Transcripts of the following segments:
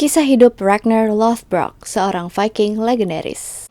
Kisah hidup Ragnar Lothbrok, seorang Viking legendaris.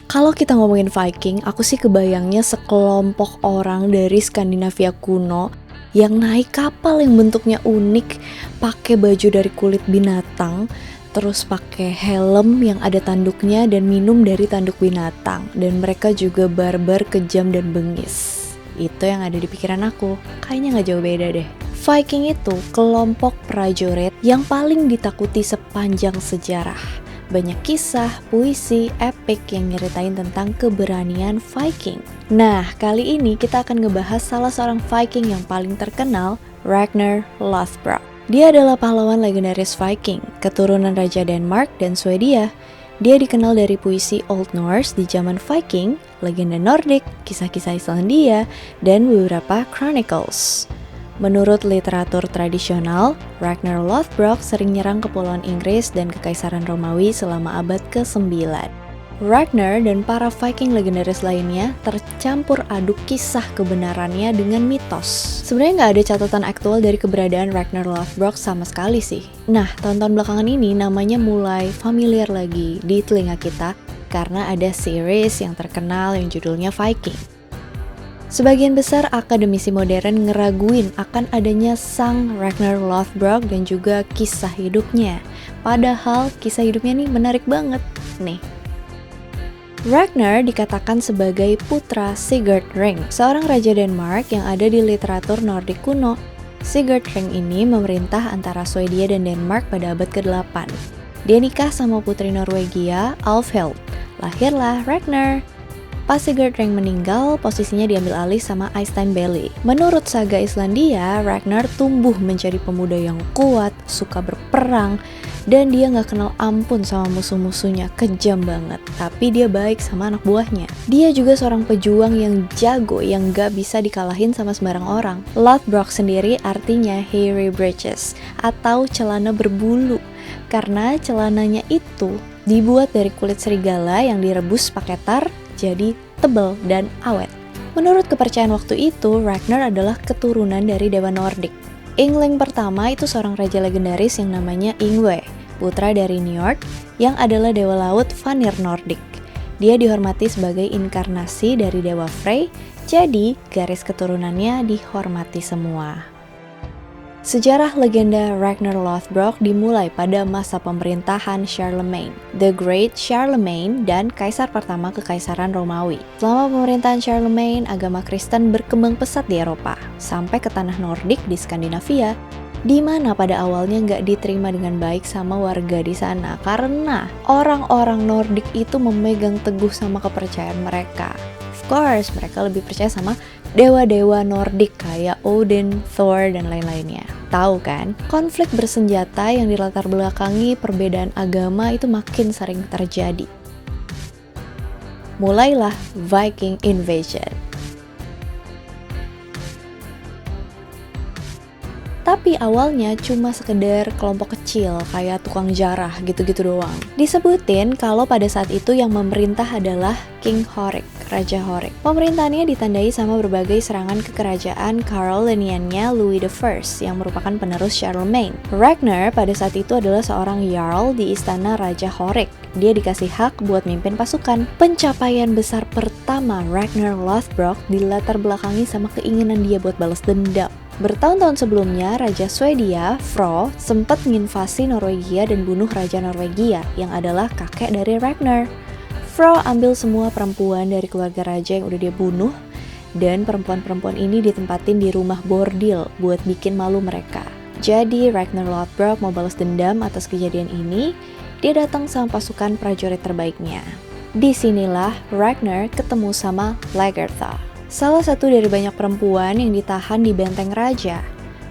Kalau kita ngomongin Viking, aku sih kebayangnya sekelompok orang dari Skandinavia kuno yang naik kapal yang bentuknya unik, pakai baju dari kulit binatang, terus pakai helm yang ada tanduknya dan minum dari tanduk binatang. Dan mereka juga barbar, kejam, dan bengis. Itu yang ada di pikiran aku, kayaknya gak jauh beda deh. Viking itu kelompok prajurit yang paling ditakuti sepanjang sejarah. Banyak kisah, puisi, epik yang nyeritain tentang keberanian Viking. Nah, kali ini kita akan ngebahas salah seorang Viking yang paling terkenal, Ragnar Lothbrok. Dia adalah pahlawan legendaris Viking, keturunan Raja Denmark dan Swedia. Dia dikenal dari puisi Old Norse di zaman Viking, legenda Nordik, kisah-kisah Islandia, dan beberapa chronicles. Menurut literatur tradisional, Ragnar Lothbrok sering nyerang kepulauan Inggris dan Kekaisaran Romawi selama abad ke-9. Ragnar dan para Viking legendaris lainnya tercampur aduk kisah kebenarannya dengan mitos. Sebenarnya nggak ada catatan aktual dari keberadaan Ragnar Lothbrok sama sekali sih. Nah, tahun-tahun belakangan ini namanya mulai familiar lagi di telinga kita karena ada series yang terkenal yang judulnya Viking. Sebagian besar akademisi modern ngeraguin akan adanya sang Ragnar Lothbrok dan juga kisah hidupnya. Padahal kisah hidupnya nih menarik banget nih. Ragnar dikatakan sebagai putra Sigurd Ring, seorang raja Denmark yang ada di literatur Nordik kuno. Sigurd Ring ini memerintah antara Swedia dan Denmark pada abad ke-8. Dia nikah sama putri Norwegia, Alfhild. Lahirlah Ragnar. Pas Sigurd Ring meninggal, posisinya diambil alih sama Eystein Baeli. Menurut saga Islandia, Ragnar tumbuh menjadi pemuda yang kuat, suka berperang, dan dia gak kenal ampun sama musuh-musuhnya, kejam banget. Tapi dia baik sama anak buahnya. Dia juga seorang pejuang yang jago, yang gak bisa dikalahin sama sembarang orang. Lothbrok sendiri artinya hairy breeches, atau celana berbulu. Karena celananya itu dibuat dari kulit serigala yang direbus pakai tar, jadi tebal dan awet. Menurut kepercayaan waktu itu, Ragnar adalah keturunan dari dewa Nordik. Yngling pertama itu seorang raja legendaris yang namanya Yngve, putra dari Njord yang adalah dewa laut Vanir Nordik. Dia dihormati sebagai inkarnasi dari dewa Frey, jadi garis keturunannya dihormati semua. Sejarah legenda Ragnar Lothbrok dimulai pada masa pemerintahan Charlemagne, The Great Charlemagne, dan kaisar pertama Kekaisaran Romawi. Selama pemerintahan Charlemagne, agama Kristen berkembang pesat di Eropa, sampai ke tanah Nordik di Skandinavia, di mana pada awalnya nggak diterima dengan baik sama warga di sana, karena orang-orang Nordik itu memegang teguh sama kepercayaan mereka. Of course, mereka lebih percaya sama dewa-dewa Nordik kayak Odin, Thor, dan lain-lainnya. Tahu kan, konflik bersenjata yang dilatar belakangi perbedaan agama itu makin sering terjadi. Mulailah Viking Invasion. Tapi awalnya cuma sekedar kelompok kecil kayak tukang jarah gitu-gitu doang. Disebutin kalau pada saat itu yang memerintah adalah King Horik, Raja Horik. Pemerintahannya ditandai sama berbagai serangan ke kerajaan Caroliniannya Louis I yang merupakan penerus Charlemagne. Ragnar pada saat itu adalah seorang Jarl di istana Raja Horik. Dia dikasih hak buat mimpin pasukan. Pencapaian besar pertama Ragnar Lothbrok dilatar belakangi sama keinginan dia buat balas dendam. Bertahun-tahun sebelumnya, Raja Swedia, Fro, sempat menginvasi Norwegia dan bunuh Raja Norwegia yang adalah kakek dari Ragnar. Fro ambil semua perempuan dari keluarga raja yang udah dia bunuh, dan perempuan-perempuan ini ditempatin di rumah bordil buat bikin malu mereka. Jadi Ragnar Lothbrok mau balas dendam atas kejadian ini, dia datang sama pasukan prajurit terbaiknya. Disinilah Ragnar ketemu sama Lagertha, salah satu dari banyak perempuan yang ditahan di benteng raja.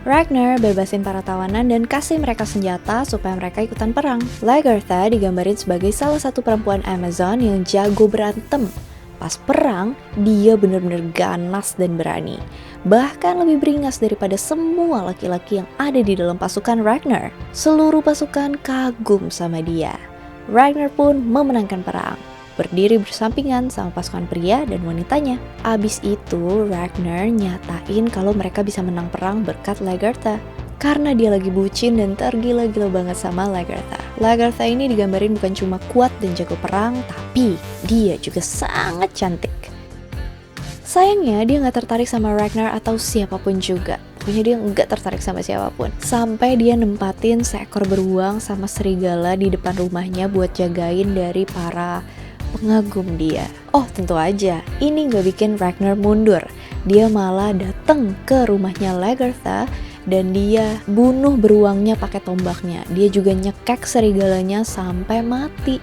Ragnar bebasin para tawanan dan kasih mereka senjata supaya mereka ikutan perang. Lagertha digambarin sebagai salah satu perempuan Amazon yang jago berantem. Pas perang, dia bener-bener ganas dan berani. bahkan lebih beringas daripada semua laki-laki yang ada di dalam pasukan Ragnar. Seluruh pasukan kagum sama dia. Ragnar pun memenangkan perang, berdiri bersampingan sama pasukan pria dan wanitanya. Abis itu Ragnar nyatain kalau mereka bisa menang perang berkat Lagertha, karena dia lagi bucin dan tergila-gila banget sama Lagertha. Lagertha ini digambarin bukan cuma kuat dan jago perang, tapi dia juga sangat cantik. Sayangnya dia gak tertarik sama Ragnar atau siapapun juga. Pokoknya dia gak tertarik sama siapapun. Sampai dia nempatin seekor beruang sama serigala di depan rumahnya buat jagain dari para pengagum dia. Oh tentu aja, ini gak bikin Ragnar mundur. Dia malah datang ke rumahnya Lagertha dan dia bunuh beruangnya pakai tombaknya. Dia juga nyekek serigalanya sampai mati.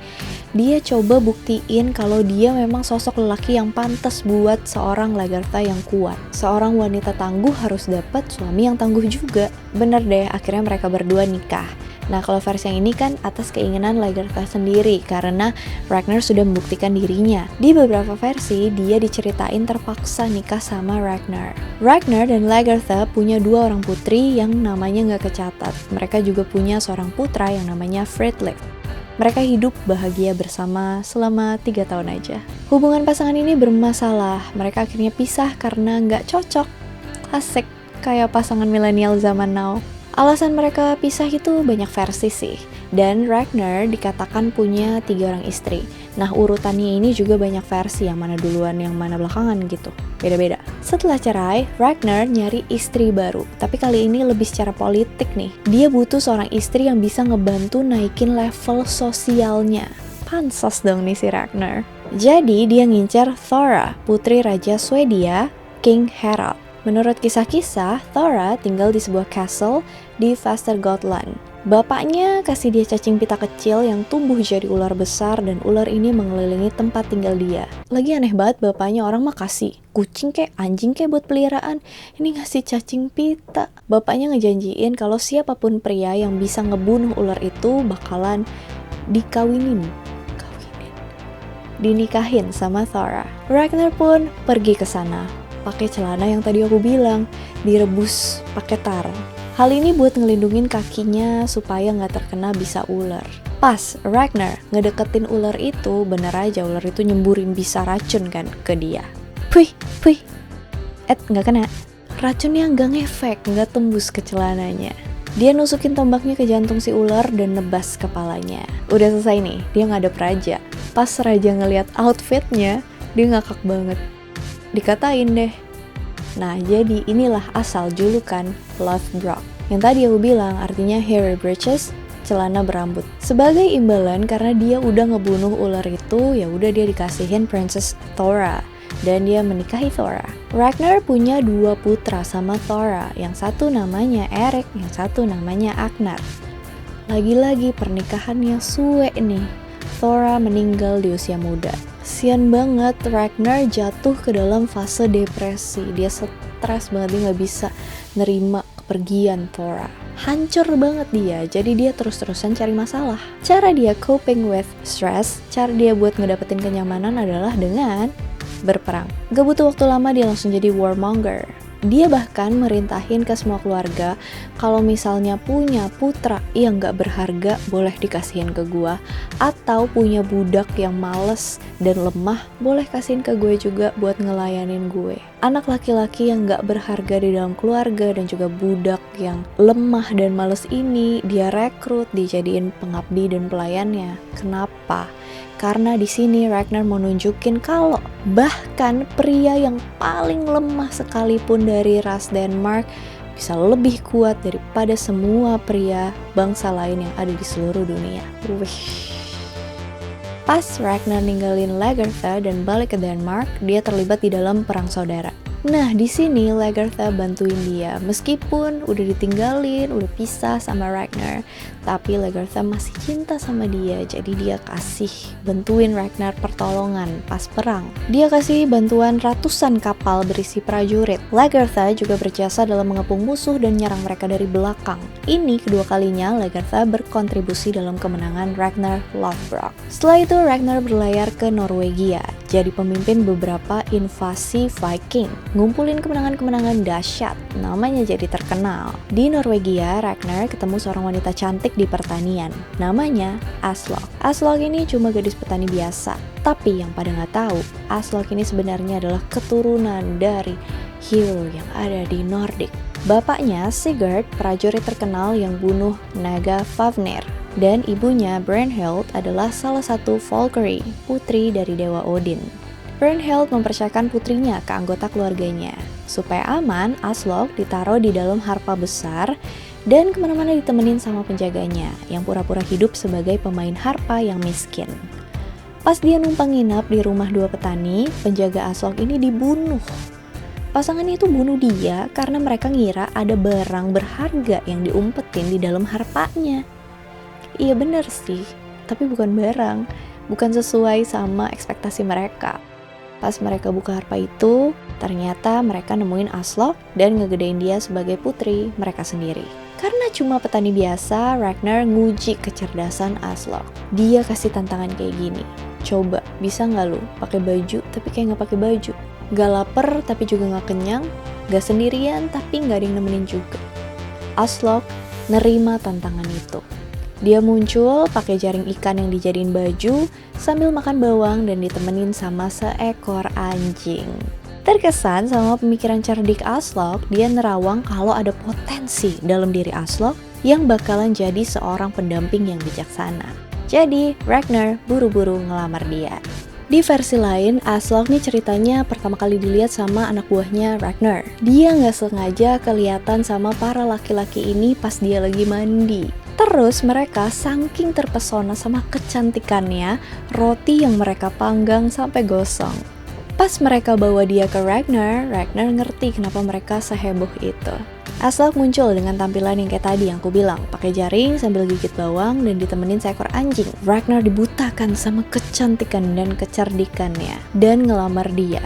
Dia coba buktiin kalau dia memang sosok lelaki yang pantas buat seorang Lagertha yang kuat. Seorang wanita tangguh harus dapat suami yang tangguh juga. Bener deh, akhirnya mereka berdua nikah. Nah kalau versi yang ini kan atas keinginan Lagertha sendiri, karena Ragnar sudah membuktikan dirinya. Di beberapa versi dia diceritain terpaksa nikah sama Ragnar. Ragnar dan Lagertha punya 2 orang putri yang namanya gak kecatat. Mereka juga punya seorang putra yang namanya Fridtjof. Mereka hidup bahagia bersama selama 3 tahun aja. Hubungan pasangan ini bermasalah. Mereka akhirnya pisah karena gak cocok. Klasik, kayak pasangan milenial zaman now. Alasan mereka pisah itu banyak versi sih. Dan Ragnar dikatakan punya 3 orang istri. Nah urutannya ini juga banyak versi, yang mana duluan, yang mana belakangan gitu. Beda-beda. Setelah cerai, Ragnar nyari istri baru. Tapi kali ini lebih secara politik nih. Dia butuh seorang istri yang bisa ngebantu naikin level sosialnya. Pansos dong nih si Ragnar. Jadi dia ngincer Thora, putri Raja Swedia, King Harald. Menurut kisah-kisah, Thora tinggal di sebuah castle di Västergötland. Bapaknya kasih dia cacing pita kecil yang tumbuh jadi ular besar dan ular ini mengelilingi tempat tinggal dia. Lagi aneh banget, bapaknya orang mah kasih kucing kek, anjing kek buat peliharaan. Ini ngasih cacing pita. Bapaknya ngejanjiin kalau siapapun pria yang bisa ngebunuh ular itu bakalan dinikahin sama Thora. Ragnar pun pergi ke sana. Pakai celana yang tadi aku bilang, direbus pakai tar. Hal ini buat ngelindungin kakinya supaya nggak terkena bisa ular. Pas Ragnar ngedeketin ular itu, bener aja ular itu nyemburin bisa racun kan ke dia. Puih, nggak kena. Racunnya nggak ngefek, nggak tembus ke celananya. Dia nusukin tombaknya ke jantung si ular dan nebas kepalanya. Udah selesai nih, dia ngadep raja. Pas raja ngeliat outfitnya, dia ngakak banget. Dikatain deh. Nah, jadi inilah asal julukan Lothbrok. Yang tadi aku bilang artinya hairy breeches, celana berambut. Sebagai imbalan karena dia udah ngebunuh ular itu, ya udah dia dikasihin Princess Thora dan dia menikahi Thora. Ragnar punya 2 putra sama Thora, yang satu namanya Erik, yang satu namanya Agnar. Lagi-lagi pernikahannya suwe nih. Thora meninggal di usia muda. Sian banget, Ragnar jatuh ke dalam fase depresi. Dia stres banget, dia gak bisa nerima kepergian Thora. Hancur banget dia, jadi dia terus-terusan cari masalah. Cara dia coping with stress, cara dia buat ngedapetin kenyamanan adalah dengan berperang. Gak butuh waktu lama dia langsung jadi warmonger. Dia bahkan merintahin ke semua keluarga, kalau misalnya punya putra yang gak berharga boleh dikasihin ke gua, atau punya budak yang males dan lemah boleh kasihin ke gue juga buat ngelayanin gue. Anak laki-laki yang gak berharga di dalam keluarga dan juga budak yang lemah dan males ini dia rekrut, dijadiin pengabdi dan pelayannya. Kenapa? Karena di sini Ragnar mau nunjukin kalau bahkan pria yang paling lemah sekalipun dari ras Denmark bisa lebih kuat daripada semua pria bangsa lain yang ada di seluruh dunia. Pas Ragnar ninggalin Lagertha dan balik ke Denmark, dia terlibat di dalam perang saudara. Nah, di sini Lagertha bantuin dia. Meskipun udah ditinggalin, udah pisah sama Ragnar, tapi Lagertha masih cinta sama dia. Jadi dia kasih bantuin Ragnar pertolongan pas perang. Dia kasih bantuan ratusan kapal berisi prajurit. Lagertha juga berjasa dalam mengepung musuh dan nyerang mereka dari belakang. Ini kedua kalinya Lagertha berkontribusi dalam kemenangan Ragnar Lothbrok. Setelah itu Ragnar berlayar ke Norwegia. jadi pemimpin beberapa invasi Viking, ngumpulin kemenangan-kemenangan dahsyat, namanya jadi terkenal. Di Norwegia, Ragnar ketemu seorang wanita cantik di pertanian, namanya Aslog. Aslog ini cuma gadis petani biasa, tapi yang pada nggak tahu, Aslog ini sebenarnya adalah keturunan dari hero yang ada di Nordik. Bapaknya Sigurd, prajurit terkenal yang bunuh naga Fafnir, dan ibunya Brynhild adalah salah satu Valkyrie, putri dari dewa Odin. Brynhild mempercayakan putrinya ke anggota keluarganya. Supaya aman, Aslog ditaruh di dalam harpa besar dan kemana-mana ditemenin sama penjaganya yang pura-pura hidup sebagai pemain harpa yang miskin. Pas dia numpang nginap di rumah dua petani, penjaga Aslog ini dibunuh. Pasangan itu bunuh dia karena mereka ngira ada barang berharga yang diumpetin di dalam harpanya. Iya bener sih, tapi bukan barang, bukan sesuai sama ekspektasi mereka. Pas mereka buka harpa itu, ternyata mereka nemuin Aslog dan ngegedein dia sebagai putri mereka sendiri. Karena cuma petani biasa, Ragnar nguji kecerdasan Aslog. Dia kasih tantangan kayak gini, coba bisa nggak lu pakai baju tapi kayak nggak pakai baju? Gak lapar tapi juga gak kenyang, gak sendirian tapi gak ada yang nemenin juga. Aslog nerima tantangan itu. Dia muncul pakai jaring ikan yang dijadiin baju sambil makan bawang dan ditemenin sama seekor anjing. Terkesan sama pemikiran cerdik Aslog, dia nerawang kalau ada potensi dalam diri Aslog yang bakalan jadi seorang pendamping yang bijaksana. Jadi Ragnar buru-buru ngelamar dia. Di versi lain, Aslog nih ceritanya pertama kali dilihat sama anak buahnya Ragnar. Dia nggak sengaja kelihatan sama para laki-laki ini pas dia lagi mandi. Terus mereka saking terpesona sama kecantikannya, roti yang mereka panggang sampai gosong. Pas mereka bawa dia ke Ragnar, Ragnar ngerti kenapa mereka seheboh itu. Aslog muncul dengan tampilan yang kayak tadi yang aku bilang, pakai jaring sambil gigit bawang dan ditemenin seekor anjing. Ragnar dibutakan sama kecantikan dan kecerdikannya dan ngelamar dia.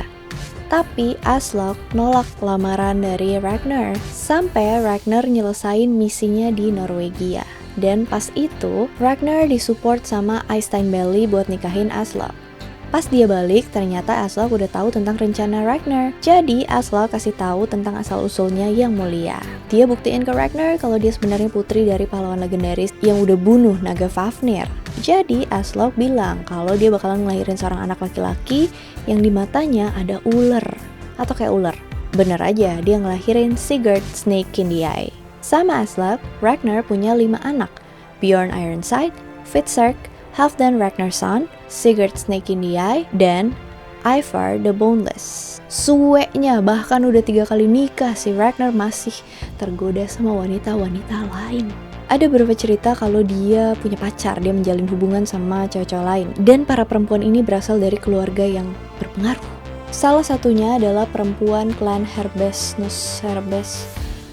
Tapi Aslog nolak lamaran dari Ragnar sampai Ragnar nyelesain misinya di Norwegia. Dan pas itu Ragnar disupport sama Eystein Bailey buat nikahin Aslog. Pas dia balik, ternyata Aslog udah tahu tentang rencana Ragnar. Jadi Aslog kasih tahu tentang asal-usulnya yang mulia. Dia buktiin ke Ragnar kalau dia sebenarnya putri dari pahlawan legendaris yang udah bunuh naga Fafnir. Jadi Aslog bilang kalau dia bakalan ngelahirin seorang anak laki-laki yang di matanya ada ular. Atau kayak ular. Bener aja, dia ngelahirin Sigurd Snake in the Eye. Sama Aslog, Ragnar punya 5 anak. Bjorn Ironside, Fitzurk, Halfdan Ragnarsson, Sigurd Snake in the Eye, dan Ivar the Boneless. Sueknya bahkan udah 3 kali nikah, si Ragnar masih tergoda sama wanita-wanita lain. Ada beberapa cerita kalau dia punya pacar, dia menjalin hubungan sama cowok-cowok lain. Dan para perempuan ini berasal dari keluarga yang berpengaruh. Salah satunya adalah perempuan klan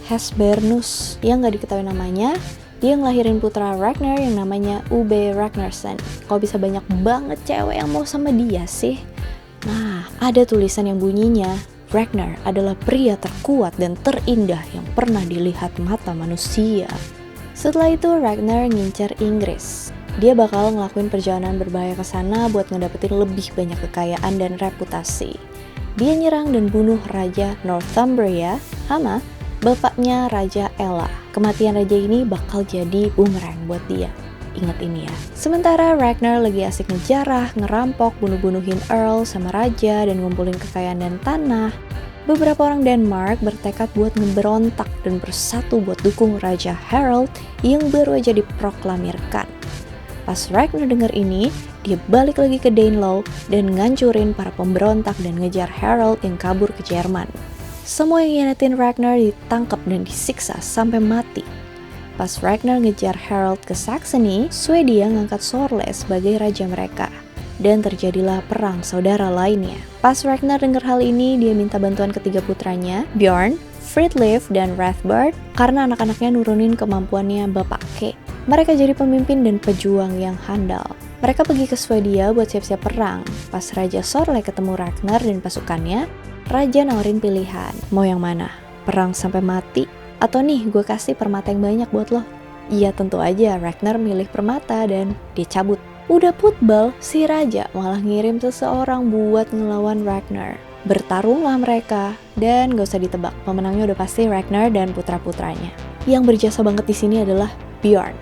Hesbernus yang gak diketahui namanya. Dia ngelahirin putra Ragnar yang namanya Ube Ragnarsson. Kok bisa banyak banget cewek yang mau sama dia sih? Nah, ada tulisan yang bunyinya, Ragnar adalah pria terkuat dan terindah yang pernah dilihat mata manusia. Setelah itu Ragnar ngincer Inggris. Dia bakal ngelakuin perjalanan berbahaya ke sana buat ngedapetin lebih banyak kekayaan dan reputasi. Dia nyerang dan bunuh Raja Northumbria sama bapaknya Raja Ella. Kematian raja ini bakal jadi bumerang buat dia. Ingat ini ya. Sementara Ragnar lagi asik ngejarah, ngerampok, bunuh-bunuhin Earl sama raja dan ngumpulin kekayaan dan tanah, beberapa orang Denmark bertekad buat ngeberontak dan bersatu buat dukung Raja Harald yang baru aja diproklamirkan. Pas Ragnar denger ini, dia balik lagi ke Danelaw dan ngancurin para pemberontak dan ngejar Harald yang kabur ke Jerman. Semua yang ngianatin Ragnar ditangkap dan disiksa sampai mati. Pas Ragnar ngejar Harald ke Saxony, Swedia ngangkat Sorle sebagai raja mereka. Dan terjadilah perang saudara lainnya. Pas Ragnar dengar hal ini, dia minta bantuan ketiga putranya, Bjorn, Fridleif, dan Rathbard, karena anak-anaknya nurunin kemampuannya Bapak K. Mereka jadi pemimpin dan pejuang yang handal. Mereka pergi ke Swedia buat siap-siap perang. Pas Raja Sorle ketemu Ragnar dan pasukannya, Raja nawarin pilihan, mau yang mana? Perang sampai mati? Atau nih, gue kasih permata yang banyak buat lo? Iya tentu aja, Ragnar milih permata dan dia cabut. Udah putbal, si raja malah ngirim seseorang buat ngelawan Ragnar. Bertarunglah mereka, dan gak usah ditebak, pemenangnya udah pasti Ragnar dan putra-putranya. Yang berjasa banget di sini adalah Bjorn.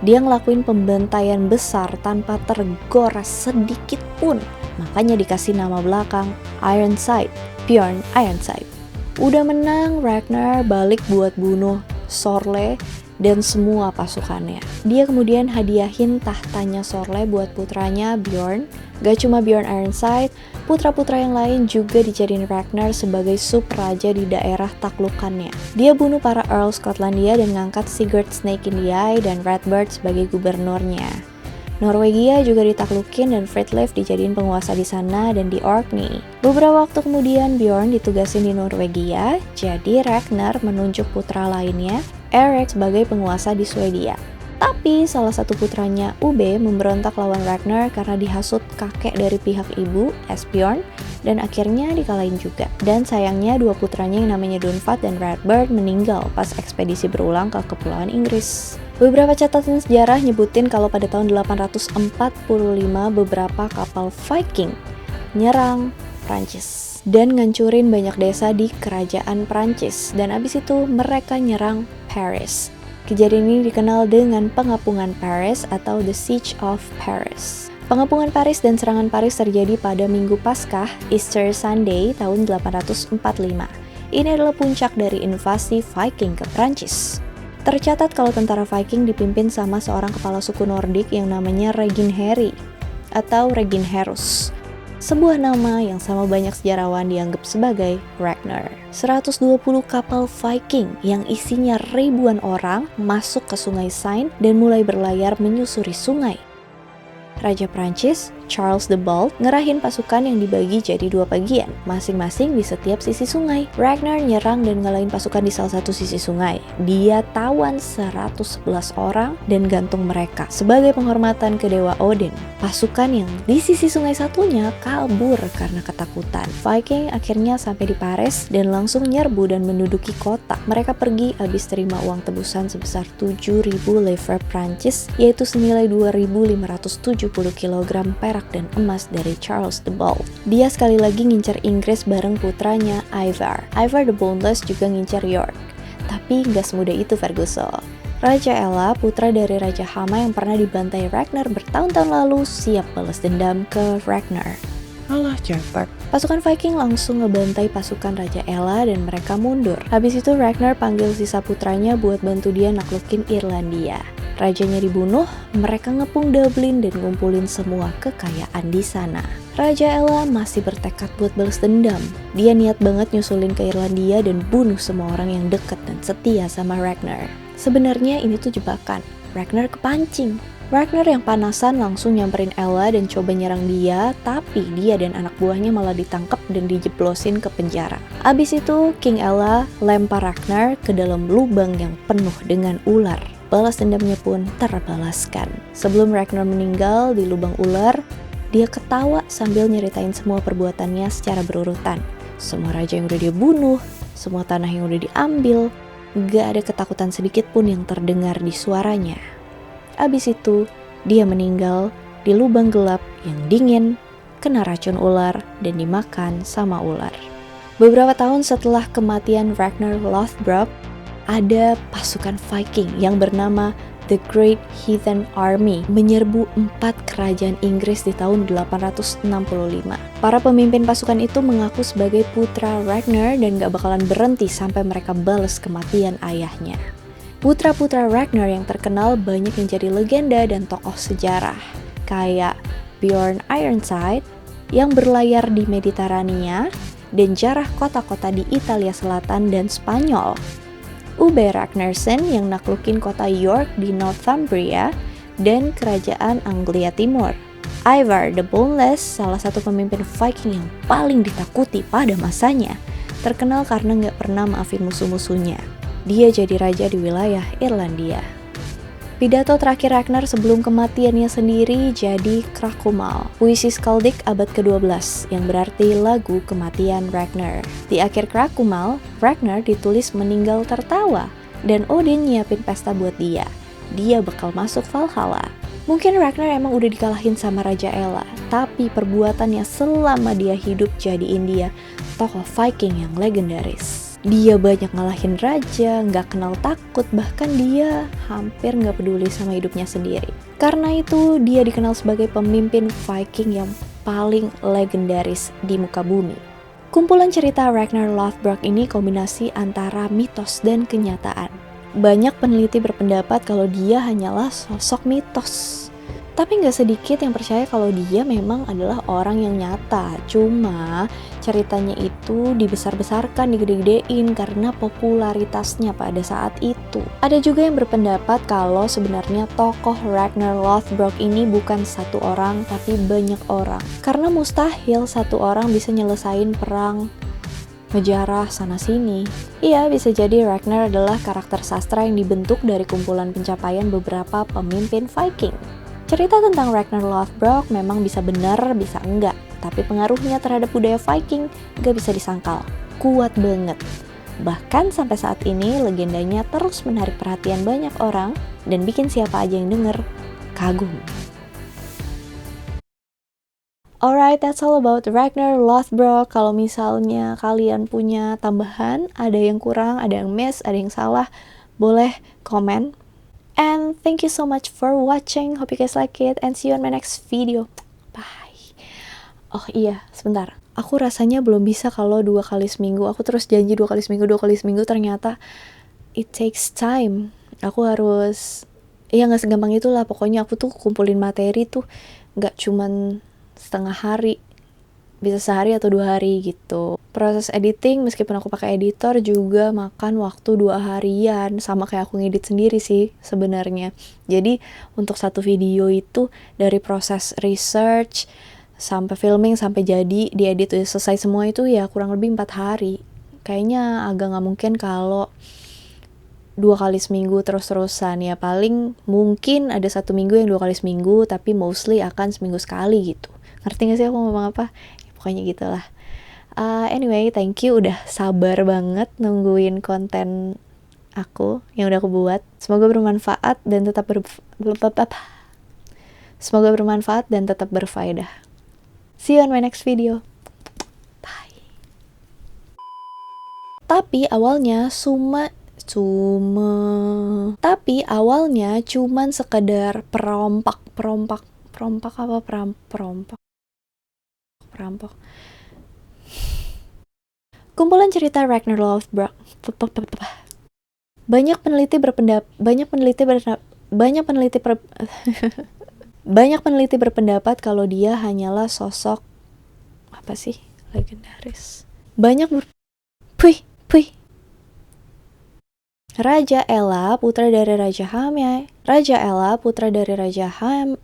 Dia ngelakuin pembantaian besar tanpa tergores sedikit pun. Makanya dikasih nama belakang Ironside, Bjorn Ironside. Udah menang, Ragnar balik buat bunuh Sorle dan semua pasukannya. Dia kemudian hadiahin tahtanya Sorle buat putranya Bjorn. Gak cuma Bjorn Ironside, putra-putra yang lain juga dijadiin Ragnar sebagai sub-raja di daerah taklukannya. Dia bunuh para Earl Skotlandia dan ngangkat Sigurd Snake in the Eye dan Redbeard sebagai gubernurnya. Norwegia juga ditaklukin dan Fridtjof dijadiin penguasa di sana dan di Orkney. Beberapa waktu kemudian Bjorn ditugasin di Norwegia, jadi Ragnar menunjuk putra lainnya, Erik, sebagai penguasa di Swedia. Tapi salah satu putranya Ube memberontak lawan Ragnar karena dihasut kakek dari pihak ibu, Esbjorn, dan akhirnya dikalahin juga. Dan sayangnya dua putranya yang namanya Dunfat dan Redbeard meninggal pas ekspedisi berulang ke Kepulauan Inggris. Beberapa catatan sejarah nyebutin kalau pada tahun 845 beberapa kapal Viking nyerang Prancis dan ngancurin banyak desa di kerajaan Prancis, dan abis itu mereka nyerang Paris. Kejadian ini dikenal dengan pengapungan Paris atau The Siege of Paris. Pengapungan Paris dan serangan Paris terjadi pada Minggu Paskah, Easter Sunday tahun 845. Ini adalah puncak dari invasi Viking ke Prancis. Tercatat kalau tentara Viking dipimpin sama seorang kepala suku Nordik yang namanya Reginheri atau Reginherus. Sebuah nama yang sama banyak sejarawan dianggap sebagai Ragnar. 120 kapal Viking yang isinya ribuan orang masuk ke sungai Seine dan mulai berlayar menyusuri sungai. Raja Prancis, Charles the Bald, ngerahin pasukan yang dibagi jadi dua bagian, masing-masing di setiap sisi sungai. Ragnar nyerang dan ngalahin pasukan di salah satu sisi sungai. Dia tawan 111 orang dan gantung mereka sebagai penghormatan ke dewa Odin. Pasukan yang di sisi sungai satunya kabur karena ketakutan. Viking akhirnya sampai di Paris dan langsung nyerbu dan menduduki kota. Mereka pergi habis terima uang tebusan sebesar 7.000 livre Prancis, yaitu senilai 2.570 kg perak dan emas dari Charles the Bald. Dia sekali lagi ngincar Inggris bareng putranya Ivar. Ivar the Boneless juga ngincar York. Tapi nggak semudah itu Ferguson. Raja Ella, putra dari Raja Hama yang pernah dibantai Ragnar bertahun-tahun lalu, siap balas dendam ke Ragnar. Alah cepat. Pasukan Viking langsung ngebantai pasukan Raja Ella dan mereka mundur. Habis itu Ragnar panggil sisa putranya buat bantu dia naklukin Irlandia. Rajanya dibunuh, mereka ngepung Dublin dan ngumpulin semua kekayaan di sana. Raja Ella masih bertekad buat balas dendam. Dia niat banget nyusulin ke Irlandia dan bunuh semua orang yang dekat dan setia sama Ragnar. Sebenarnya ini tuh jebakan. Ragnar kepancing. Ragnar yang panasan langsung nyamperin Ella dan coba nyerang dia, tapi dia dan anak buahnya malah ditangkap dan dijeblosin ke penjara. Abis itu, King Ella lempar Ragnar ke dalam lubang yang penuh dengan ular. Balas dendamnya pun terbalaskan. Sebelum Ragnar meninggal di lubang ular, dia ketawa sambil nyeritain semua perbuatannya secara berurutan. Semua raja yang udah dia bunuh, semua tanah yang udah diambil, gak ada ketakutan sedikit pun yang terdengar di suaranya. Abis itu, dia meninggal di lubang gelap yang dingin, kena racun ular, dan dimakan sama ular. Beberapa tahun setelah kematian Ragnar Lothbrok, ada pasukan Viking yang bernama The Great Heathen Army menyerbu 4 kerajaan Inggris di tahun 865. Para pemimpin pasukan itu mengaku sebagai putra Ragnar dan gak bakalan berhenti sampai mereka balas kematian ayahnya. Putra-putra Ragnar yang terkenal banyak yang jadi legenda dan tokoh sejarah, kayak Bjorn Ironside yang berlayar di Mediterania dan jarah kota-kota di Italia Selatan dan Spanyol. Ube Ragnarsson yang naklukin kota York di Northumbria dan kerajaan Anglia Timur. Ivar the Boneless, salah satu pemimpin Viking yang paling ditakuti pada masanya, terkenal karena nggak pernah maafin musuh-musuhnya. Dia jadi raja di wilayah Irlandia. Pidato terakhir Ragnar sebelum kematiannya sendiri jadi Krakumal, puisi skaldik abad ke-12 yang berarti lagu kematian Ragnar. Di akhir Krakumal, Ragnar ditulis meninggal tertawa dan Odin nyiapin pesta buat dia. Dia bakal masuk Valhalla. Mungkin Ragnar emang udah dikalahin sama Raja Ella, tapi perbuatannya selama dia hidup jadiin dia tokoh Viking yang legendaris. Dia banyak ngalahin raja, nggak kenal takut, bahkan dia hampir nggak peduli sama hidupnya sendiri. Karena itu dia dikenal sebagai pemimpin Viking yang paling legendaris di muka bumi. Kumpulan cerita Ragnar Lothbrok ini kombinasi antara mitos dan kenyataan. Banyak peneliti berpendapat kalau dia hanyalah sosok mitos. Tapi nggak sedikit yang percaya kalau dia memang adalah orang yang nyata. Cuma ceritanya itu dibesar-besarkan, digede-gedein karena popularitasnya pada saat itu. Ada juga yang berpendapat kalau sebenarnya tokoh Ragnar Lothbrok ini bukan satu orang, tapi banyak orang. Karena mustahil satu orang bisa nyelesain perang ngejarah sana-sini. Iya, bisa jadi Ragnar adalah karakter sastra yang dibentuk dari kumpulan pencapaian beberapa pemimpin Viking. Cerita tentang Ragnar Lothbrok memang bisa benar, bisa enggak. Tapi pengaruhnya terhadap budaya Viking gak bisa disangkal. Kuat banget. Bahkan sampai saat ini legendanya terus menarik perhatian banyak orang dan bikin siapa aja yang denger kagum. Alright, that's all about Ragnar Lothbrok. Kalau misalnya kalian punya tambahan, ada yang kurang, ada yang miss, ada yang salah, boleh komen. And thank you so much for watching. Hope you guys like it and see you on my next video. Bye. Oh iya, sebentar. Aku rasanya belum bisa kalau 2 kali seminggu. Aku terus janji 2 kali seminggu, 2 kali seminggu. Ternyata it takes time. Aku harus, ya gak segampang itulah. Pokoknya aku tuh kumpulin materi tuh gak cuman setengah hari, bisa sehari atau 2 hari gitu. Proses editing meskipun aku pakai editor juga makan waktu 2 harian, sama kayak aku ngedit sendiri sih sebenarnya. Jadi untuk satu video itu dari proses research sampai filming sampai jadi diedit selesai semua itu ya kurang lebih 4 hari. Kayaknya agak nggak mungkin kalau 2 kali seminggu terus-terusan. Ya paling mungkin ada 1 minggu yang 2 kali seminggu, tapi mostly akan seminggu sekali gitu. Ngerti gak sih aku ngomong apa? Ya, pokoknya gitulah. Anyway, thank you udah sabar banget nungguin konten aku yang udah aku buat. Semoga bermanfaat dan tetap berfaedah. See you on my next video. Bye. Tapi awalnya cuman sekedar perompak. Kumpulan cerita Ragnar Lothbrok. Banyak peneliti berpendapat kalau dia hanyalah sosok legendaris. Raja Ella, putra dari Raja Ham.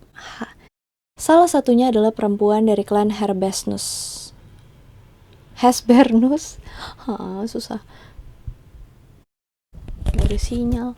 Salah satunya adalah perempuan dari klan Hesbernus. Susah. Dari sinyal.